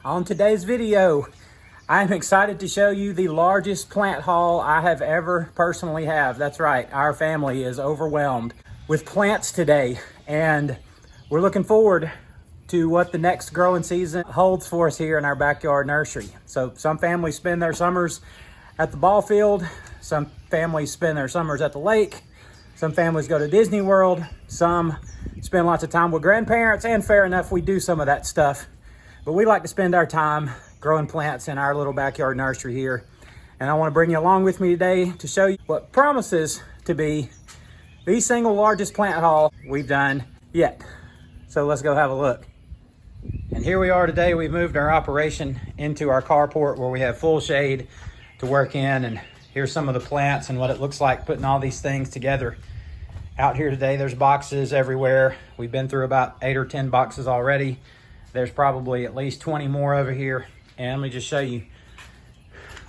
On today's video, I'm excited to show you the largest plant haul I have ever personally have. That's right, our family is overwhelmed with plants today, and we're looking forward to what the next growing season holds for us here in our backyard nursery. So some families spend their summers at the ball field, some families spend their summers at the lake, some families go to Disney World, some spend lots of time with grandparents, and fair enough, we do some of that stuff. But we like to spend our time growing plants in our little backyard nursery here. And I want to bring you along with me today to show you what promises to be the single largest plant haul we've done yet. So let's go have a look. And here we are today. We've moved our operation into our carport where we have full shade to work in. And here's some of the plants and what it looks like putting all these things together. Out here today, there's boxes everywhere. We've been through about 8 or 10 boxes already. There's probably at least 20 more over here. And let me just show you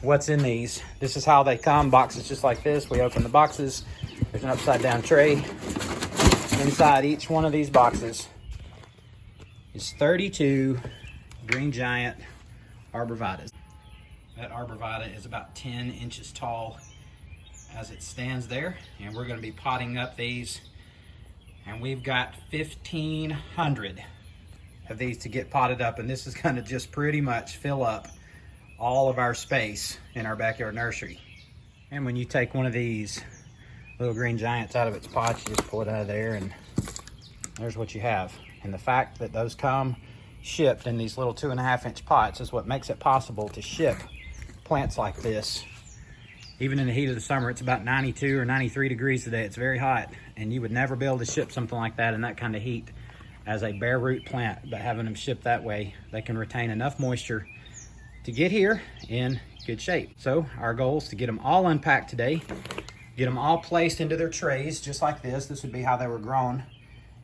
what's in these. This is how they come, boxes just like this. We open the boxes. There's an upside down tray. Inside each one of these boxes is 32 Green Giant Arborvitaes. That arborvitae is about 10 inches tall as it stands there. And we're gonna be potting up these. And we've got 1,500 of these to get potted up, and this is going to just pretty much fill up all of our space in our backyard nursery. And when you take one of these little green giants out of its pot, you just pull it out of there and there's what you have. And the fact that those come shipped in these little 2.5 inch pots is what makes it possible to ship plants like this. Even in the heat of the summer, it's about 92 or 93 degrees today. It's very hot, and you would never be able to ship something like that in that kind of heat as a bare root plant. But having them shipped that way, they can retain enough moisture to get here in good shape. So our goal is to get them all unpacked today, get them all placed into their trays just like this. This would be how they were grown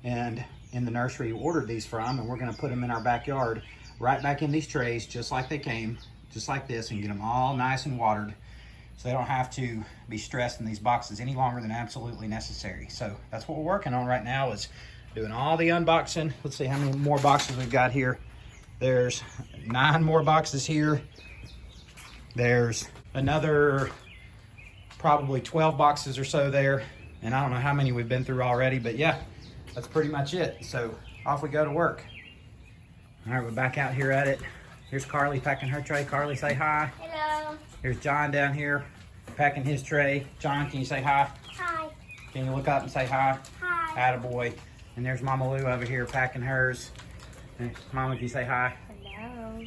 and in the nursery you ordered these from, and we're going to put them in our backyard right back in these trays just like they came, just like this, and get them all nice and watered so they don't have to be stressed in these boxes any longer than absolutely necessary. So that's what we're working on right now, is doing all the unboxing. Let's see how many more boxes we've got here. There's 9 more boxes here. There's another probably 12 boxes or so there. And I don't know how many we've been through already, but yeah, that's pretty much it. So off we go to work. All right, we're back out here at it. Here's Carly packing her tray. Carly, say hi. Hello. Here's John down here packing his tray. John, can you say hi? Hi. Can you look up and say hi? Hi. Attaboy. And there's Mama Lou over here packing hers. And Mama, can you say hi? Hello.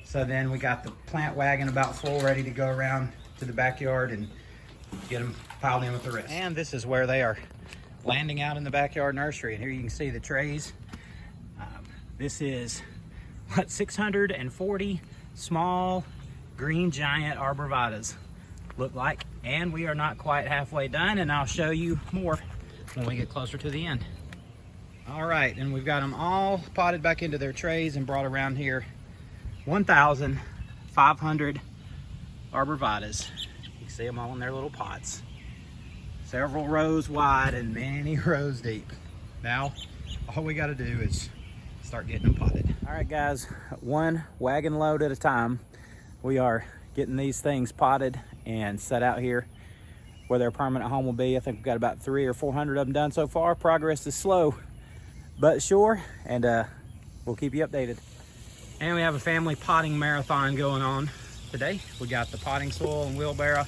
So then we got the plant wagon about full, ready to go around to the backyard and get them piled in with the rest. And this is where they are landing out in the backyard nursery. And here you can see the trays. This is what 640 small Green Giant Arborvitaes look like. And we are not quite halfway done, and I'll show you more when we get closer to the end. All right, and we've got them all potted back into their trays and brought around here. 1,500 Arborvitaes. You can see them all in their little pots. Several rows wide and many rows deep. Now, all we gotta do is start getting them potted. All right, guys, one wagon load at a time. We are getting these things potted and set out here where their permanent home will be. I think we've got about 300 or 400 of them done so far. Progress is slow but sure, and we'll keep you updated. And we have a family potting marathon going on today. We got the potting soil and wheelbarrow.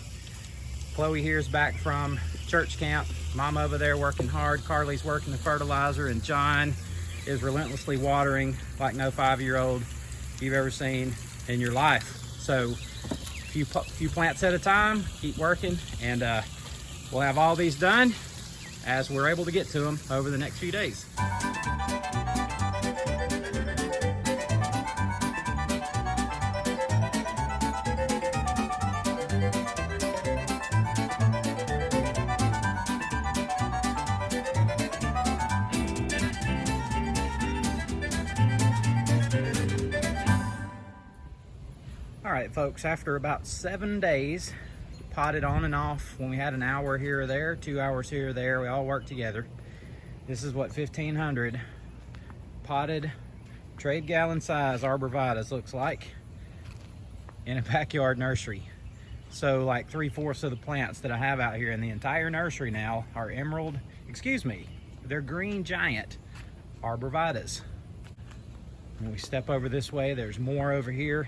Chloe here's back from church camp. Mom over there working hard. Carly's working the fertilizer, and John is relentlessly watering like no 5-year-old you've ever seen in your life. So few plants at a time, keep working, and we'll have all these done as we're able to get to them over the next few days. All right, folks, after about 7 days, potted on and off when we had an hour here or there, 2 hours here or there, we all worked together. This is what 1,500 potted trade gallon size arborvitaes looks like in a backyard nursery. So like 3/4 of the plants that I have out here in the entire nursery now are they're Green Giant Arborvitaes. When we step over this way, there's more over here.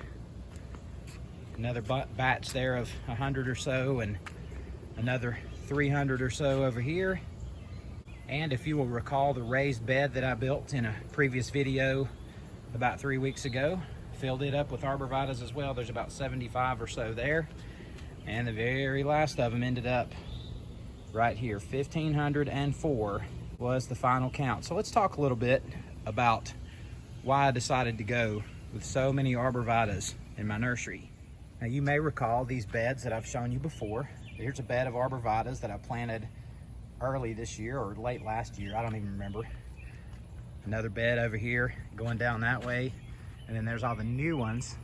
Another batch there of 100 or so, and another 300 or so over here. And if you will recall the raised bed that I built in a previous video about 3 weeks ago, filled it up with arborvitaes as well. There's about 75 or so there. And the very last of them ended up right here. 1,504 was the final count. So let's talk a little bit about why I decided to go with so many arborvitaes in my nursery. Now you may recall these beds that I've shown you before. Here's a bed of arborvitaes that I planted early this year or late last year, I don't even remember. Another bed over here going down that way, and then there's all the new ones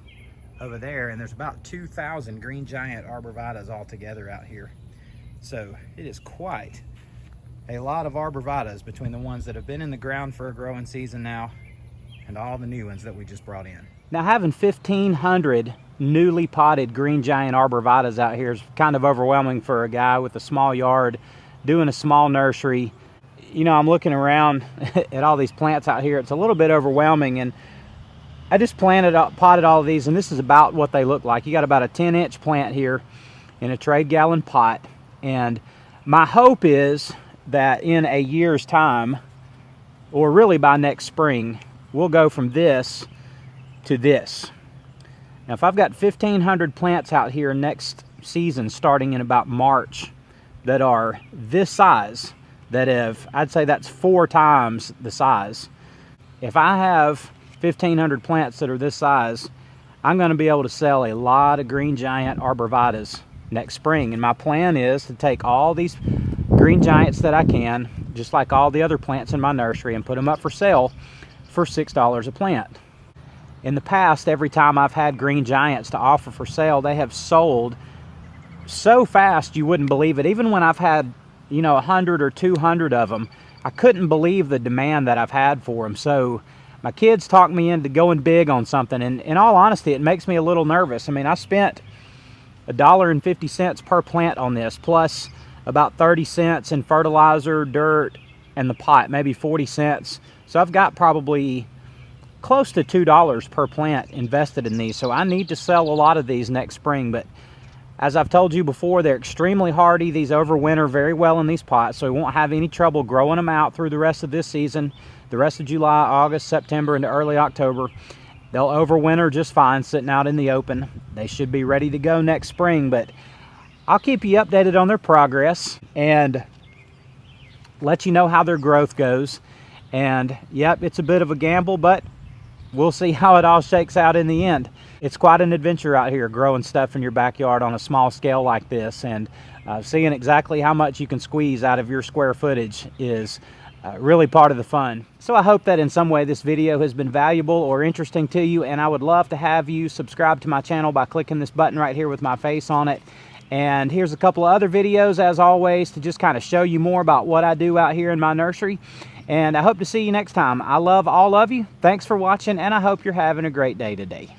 over there, and there's about 2,000 Green Giant Arborvitaes all together out here. So it is quite a lot of arborvitaes between the ones that have been in the ground for a growing season now and all the new ones that we just brought in. Now having 1,500 newly potted Green Giant Arborvitaes out here is kind of overwhelming for a guy with a small yard doing a small nursery. You know, I'm looking around at all these plants out here. It's a little bit overwhelming, and I just potted all of these, and this is about what they look like. You got about a 10-inch plant here in a trade gallon pot, and my hope is that in a year's time, or really by next spring, we'll go from this to this. Now if I've got 1,500 plants out here next season starting in about March that are this size, I'd say that's 4 times the size. If I have 1,500 plants that are this size, I'm going to be able to sell a lot of Green Giant Arborvitaes next spring. And my plan is to take all these Green Giants that I can, just like all the other plants in my nursery, and put them up for sale for $6 a plant. In the past, every time I've had Green Giants to offer for sale, they have sold so fast you wouldn't believe it. Even when I've had, you know, 100 or 200 of them, I couldn't believe the demand that I've had for them. So my kids talked me into going big on something, and in all honesty, it makes me a little nervous. I mean, I spent $1.50 per plant on this, plus about 30 cents in fertilizer, dirt, and the pot, maybe 40 cents. So I've got probably close to $2 per plant invested in these. So I need to sell a lot of these next spring, but as I've told you before, they're extremely hardy. These overwinter very well in these pots, so we won't have any trouble growing them out through the rest of this season, the rest of July, August, September, into early October. They'll overwinter just fine sitting out in the open. They should be ready to go next spring, but I'll keep you updated on their progress and let you know how their growth goes. And yep, it's a bit of a gamble, but we'll see how it all shakes out in the end. It's quite an adventure out here growing stuff in your backyard on a small scale like this, and seeing exactly how much you can squeeze out of your square footage is really part of the fun. So I hope that in some way this video has been valuable or interesting to you, and I would love to have you subscribe to my channel by clicking this button right here with my face on it. And here's a couple of other videos, as always, to just kind of show you more about what I do out here in my nursery. And I hope to see you next time. I love all of you. Thanks for watching, and I hope you're having a great day today.